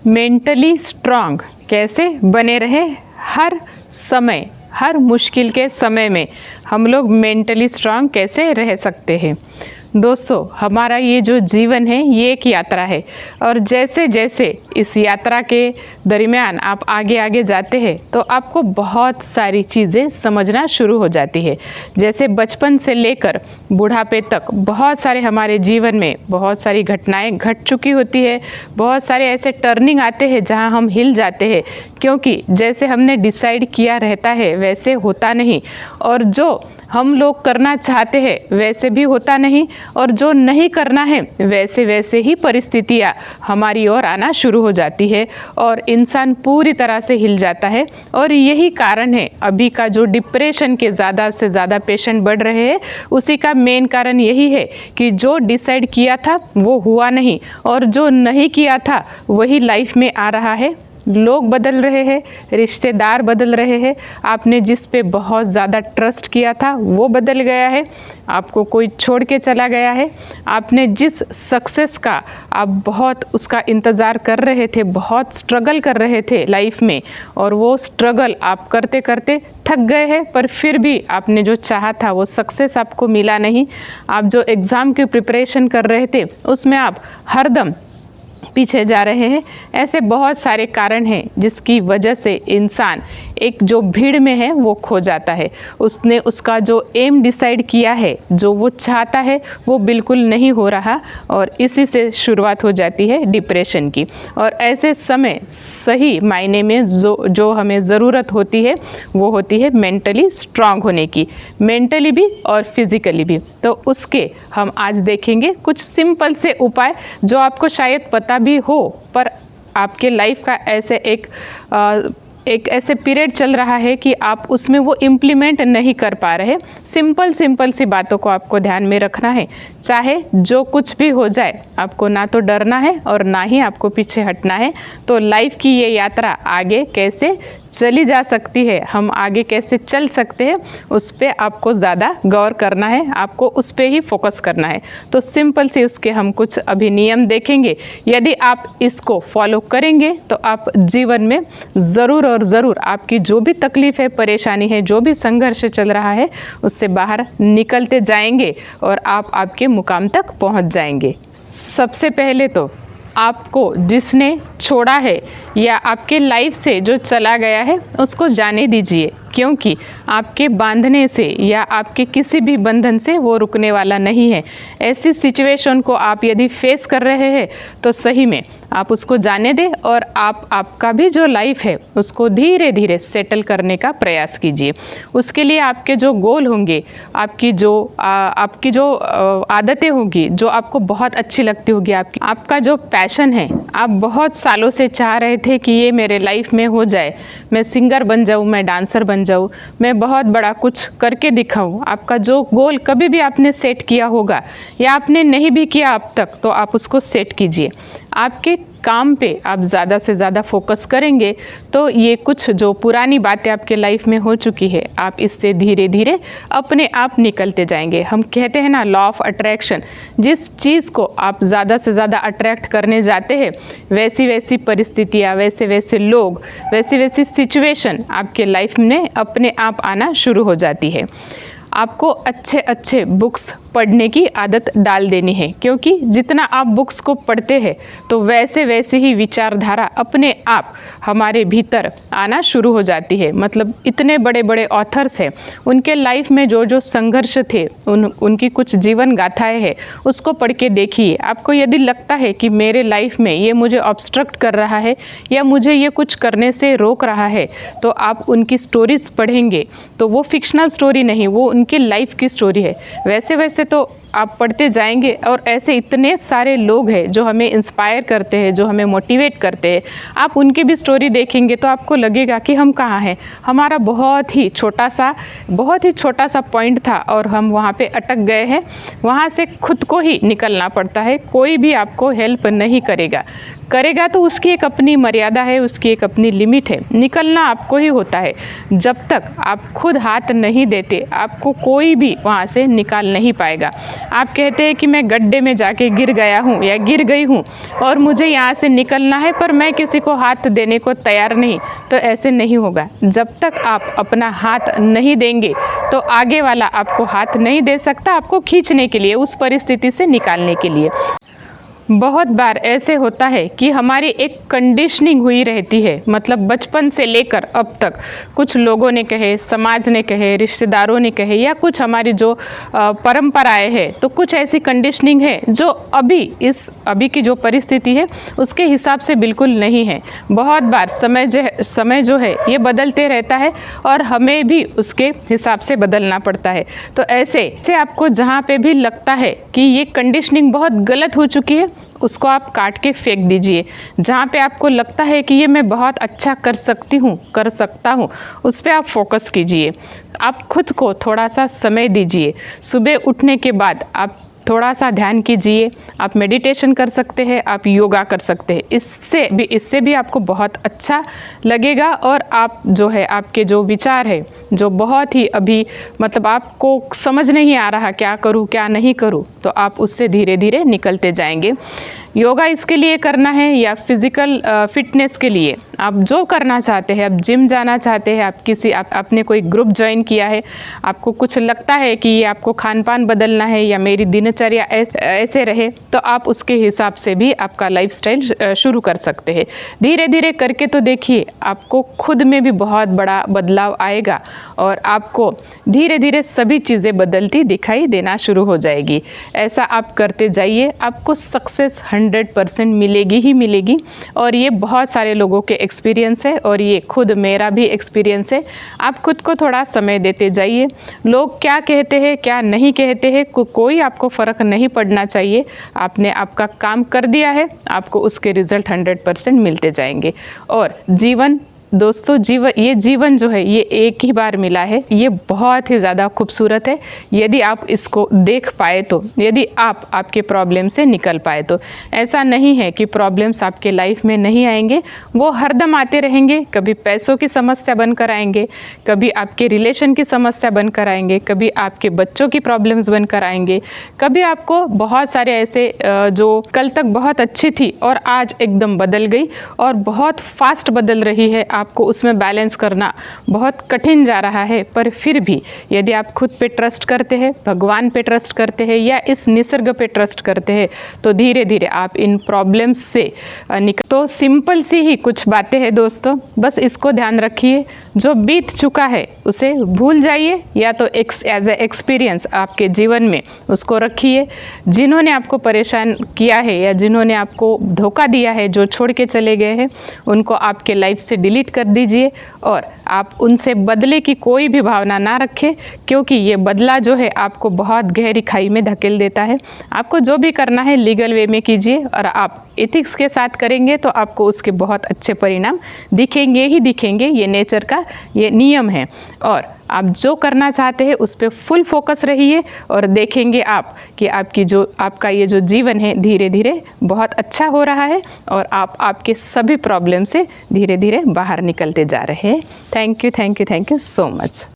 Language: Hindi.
मेंटली स्ट्रांग कैसे बने रहे हर समय, हर मुश्किल के समय में हम लोग मेंटली स्ट्रांग कैसे रह सकते हैं। दोस्तों, हमारा ये जो जीवन है ये एक यात्रा है और जैसे जैसे इस यात्रा के दरमियान आप आगे आगे जाते हैं तो आपको बहुत सारी चीज़ें समझना शुरू हो जाती है। जैसे बचपन से लेकर बुढ़ापे तक बहुत सारे हमारे जीवन में बहुत सारी घटनाएं घट चुकी होती है। बहुत सारे ऐसे टर्निंग आते हैं जहां हम हिल जाते हैं, क्योंकि जैसे हमने डिसाइड किया रहता है वैसे होता नहीं, और जो हम लोग करना चाहते हैं वैसे भी होता नहीं, और जो नहीं करना है वैसे वैसे ही परिस्थितियाँ हमारी ओर आना शुरू हो जाती है और इंसान पूरी तरह से हिल जाता है। और यही कारण है अभी का जो डिप्रेशन के ज़्यादा से ज़्यादा पेशेंट बढ़ रहे हैं, उसी का मेन कारण यही है कि जो डिसाइड किया था वो हुआ नहीं और जो नहीं किया था वही लाइफ में आ रहा है। लोग बदल रहे हैं, रिश्तेदार बदल रहे हैं, आपने जिस पे बहुत ज़्यादा ट्रस्ट किया था वो बदल गया है, आपको कोई छोड़ के चला गया है, आपने जिस सक्सेस का आप बहुत उसका इंतज़ार कर रहे थे, बहुत स्ट्रगल कर रहे थे लाइफ में, और वो स्ट्रगल आप करते करते थक गए हैं, पर फिर भी आपने जो चाहा था वो सक्सेस आपको मिला नहीं। आप जो एग्ज़ाम की प्रिपरेशन कर रहे थे उसमें आप हरदम पीछे जा रहे हैं। ऐसे बहुत सारे कारण हैं जिसकी वजह से इंसान एक जो भीड़ में है वो खो जाता है। उसने उसका जो एम डिसाइड किया है, जो वो चाहता है वो बिल्कुल नहीं हो रहा, और इसी से शुरुआत हो जाती है डिप्रेशन की। और ऐसे समय सही मायने में जो हमें ज़रूरत होती है वो होती है मेंटली स्ट्रांग होने की, मेंटली भी और फिज़िकली भी। तो उसके हम आज देखेंगे कुछ सिंपल से उपाय जो आपको शायद पता भी हो, पर आपके लाइफ का ऐसे एक ऐसे पीरियड चल रहा है कि आप उसमें वो इम्प्लीमेंट नहीं कर पा रहे। सिंपल सी बातों को आपको ध्यान में रखना है। चाहे जो कुछ भी हो जाए, आपको ना तो डरना है और ना ही आपको पीछे हटना है। तो लाइफ की ये यात्रा आगे कैसे चली जा सकती है, हम आगे कैसे चल सकते हैं, उस पर आपको ज़्यादा गौर करना है, आपको उस पर ही फोकस करना है। तो सिंपल से उसके हम कुछ अभी नियम देखेंगे। यदि आप इसको फॉलो करेंगे तो आप जीवन में ज़रूर और ज़रूर आपकी जो भी तकलीफ़ है, परेशानी है, जो भी संघर्ष चल रहा है, उससे बाहर निकलते जाएंगे और आप आपके मुकाम तक पहुंच जाएंगे। सबसे पहले तो आपको जिसने छोड़ा है या आपके लाइफ से जो चला गया है उसको जाने दीजिए, क्योंकि आपके बांधने से या आपके किसी भी बंधन से वो रुकने वाला नहीं है। ऐसी सिचुएशन को आप यदि फेस कर रहे हैं तो सही में आप उसको जाने दें और आप आपका भी जो लाइफ है उसको धीरे धीरे सेटल करने का प्रयास कीजिए। उसके लिए आपके जो गोल होंगे, आपकी जो आदतें होंगी जो आपको बहुत अच्छी लगती होगी, आपका जो पैशन है, आप बहुत सालों से चाह रहे थे कि ये मेरे लाइफ में हो जाए, मैं सिंगर बन जाऊँ, मैं डांसर बन जाऊँ, मैं बहुत बड़ा कुछ करके दिखाऊँ। आपका जो गोल कभी भी आपने सेट किया होगा या आपने नहीं भी किया अब तक, तो आप उसको सेट कीजिए। आपके काम पे आप ज़्यादा से ज़्यादा फोकस करेंगे तो ये कुछ जो पुरानी बातें आपके लाइफ में हो चुकी है, आप इससे धीरे धीरे अपने आप निकलते जाएंगे। हम कहते हैं ना, लॉ ऑफ अट्रैक्शन, जिस चीज़ को आप ज़्यादा से ज़्यादा अट्रैक्ट करने जाते हैं वैसी वैसी परिस्थितियाँ, वैसे वैसे लोग, वैसी वैसी सिचुएशन आपके लाइफ में अपने आप आना शुरू हो जाती है। आपको अच्छे अच्छे बुक्स पढ़ने की आदत डाल देनी है, क्योंकि जितना आप बुक्स को पढ़ते हैं तो वैसे वैसे ही विचारधारा अपने आप हमारे भीतर आना शुरू हो जाती है। मतलब इतने बड़े बड़े ऑथर्स हैं, उनके लाइफ में जो जो संघर्ष थे, उनकी कुछ जीवन गाथाएं हैं, उसको पढ़ के देखिए। आपको यदि लगता है कि मेरे लाइफ में ये मुझे ऑब्स्ट्रक्ट कर रहा है या मुझे ये कुछ करने से रोक रहा है, तो आप उनकी स्टोरीज पढ़ेंगे तो वो फिक्शनल स्टोरी नहीं, वो उनकी लाइफ की स्टोरी है। वैसे वैसे तो आप पढ़ते जाएंगे और ऐसे इतने सारे लोग हैं जो हमें इंस्पायर करते हैं, जो हमें मोटिवेट करते हैं। आप उनकी भी स्टोरी देखेंगे तो आपको लगेगा कि हम कहाँ हैं, हमारा बहुत ही छोटा सा पॉइंट था और हम वहाँ पे अटक गए हैं। वहाँ से खुद को ही निकलना पड़ता है, कोई भी आपको हेल्प नहीं करेगा तो उसकी एक अपनी मर्यादा है, उसकी एक अपनी लिमिट है। निकलना आपको ही होता है। जब तक आप खुद हाथ नहीं देते आपको कोई भी वहाँ से निकाल नहीं पाएगा। आप कहते हैं कि मैं गड्ढे में जाके गिर गया हूँ या गिर गई हूँ और मुझे यहाँ से निकलना है, पर मैं किसी को हाथ देने को तैयार नहीं, तो ऐसे नहीं होगा। जब तक आप अपना हाथ नहीं देंगे तो आगे वाला आपको हाथ नहीं दे सकता आपको खींचने के लिए, उस परिस्थिति से निकालने के लिए। बहुत बार ऐसे होता है कि हमारी एक कंडीशनिंग हुई रहती है, मतलब बचपन से लेकर अब तक कुछ लोगों ने कहे, समाज ने कहे, रिश्तेदारों ने कहे, या कुछ हमारी जो परंपराएं हैं, तो कुछ ऐसी कंडीशनिंग है जो अभी की जो परिस्थिति है उसके हिसाब से बिल्कुल नहीं है। बहुत बार समय जो है ये बदलते रहता है और हमें भी उसके हिसाब से बदलना पड़ता है। तो ऐसे आपको जहाँ पे भी लगता है कि ये कंडीशनिंग बहुत गलत हो चुकी है, उसको आप काट के फेंक दीजिए। जहाँ पे आपको लगता है कि ये मैं बहुत अच्छा कर सकता हूँ, उस पर आप फोकस कीजिए। आप खुद को थोड़ा सा समय दीजिए। सुबह उठने के बाद आप थोड़ा सा ध्यान कीजिए, आप मेडिटेशन कर सकते हैं, आप योगा कर सकते हैं। इससे भी आपको बहुत अच्छा लगेगा और आप जो है, आपके जो विचार है जो बहुत ही अभी मतलब आपको समझ नहीं आ रहा क्या करूं क्या नहीं करूं, तो आप उससे धीरे धीरे निकलते जाएंगे। योगा इसके लिए करना है या फिज़िकल फिटनेस के लिए आप जो करना चाहते हैं, आप जिम जाना चाहते हैं, आपने कोई ग्रुप ज्वाइन किया है, आपको कुछ लगता है कि ये आपको खान पान बदलना है या मेरी दिनचर्या ऐसे रहे, तो आप उसके हिसाब से भी आपका लाइफस्टाइल शुरू कर सकते हैं। धीरे धीरे करके तो देखिए आपको खुद में भी बहुत बड़ा बदलाव आएगा और आपको धीरे धीरे सभी चीज़ें बदलती दिखाई देना शुरू हो जाएगी। ऐसा आप करते जाइए, आपको सक्सेस 100% मिलेगी ही मिलेगी। और ये बहुत सारे लोगों के एक्सपीरियंस है और ये खुद मेरा भी एक्सपीरियंस है। आप खुद को थोड़ा समय देते जाइए। लोग क्या कहते हैं क्या नहीं कहते हैं कोई आपको फ़र्क नहीं पड़ना चाहिए। आपने आपका काम कर दिया है, आपको उसके रिज़ल्ट 100% मिलते जाएंगे। और दोस्तों ये जीवन जो है ये एक ही बार मिला है, ये बहुत ही ज़्यादा खूबसूरत है। यदि आप इसको देख पाए तो, यदि आप आपके प्रॉब्लम से निकल पाए तो। ऐसा नहीं है कि प्रॉब्लम्स आपके लाइफ में नहीं आएंगे, वो हरदम आते रहेंगे। कभी पैसों की समस्या बनकर आएंगे, कभी आपके रिलेशन की समस्या बनकर आएंगे, कभी आपके बच्चों की प्रॉब्लम्स बनकर आएंगे, कभी आपको बहुत सारे ऐसे जो कल तक बहुत अच्छी थी और आज एकदम बदल गई और बहुत फास्ट बदल रही है, आपको उसमें बैलेंस करना बहुत कठिन जा रहा है। पर फिर भी यदि आप खुद पे ट्रस्ट करते हैं, भगवान पे ट्रस्ट करते हैं या इस निसर्ग पे ट्रस्ट करते हैं, तो धीरे धीरे आप इन प्रॉब्लम्स से तो सिंपल सी ही कुछ बातें हैं दोस्तों, बस इसको ध्यान रखिए। जो बीत चुका है उसे भूल जाइए या तो एज ए एक्सपीरियंस आपके जीवन में उसको रखिए। जिन्होंने आपको परेशान किया है या जिन्होंने आपको धोखा दिया है, जो छोड़ के चले गए हैं, उनको आपके लाइफ से डिलीट कर दीजिए और आप उनसे बदले की कोई भी भावना ना रखें, क्योंकि ये बदला जो है आपको बहुत गहरी खाई में धकेल देता है। आपको जो भी करना है लीगल वे में कीजिए और आप एथिक्स के साथ करेंगे तो आपको उसके बहुत अच्छे परिणाम दिखेंगे ही दिखेंगे। ये नेचर का ये नियम है। और आप जो करना चाहते हैं उस पर फुल फोकस रहिए और देखेंगे आप कि आपका ये जो जीवन है धीरे धीरे बहुत अच्छा हो रहा है और आप आपके सभी प्रॉब्लम से धीरे धीरे बाहर निकलते जा रहे हैं। Thank you so much.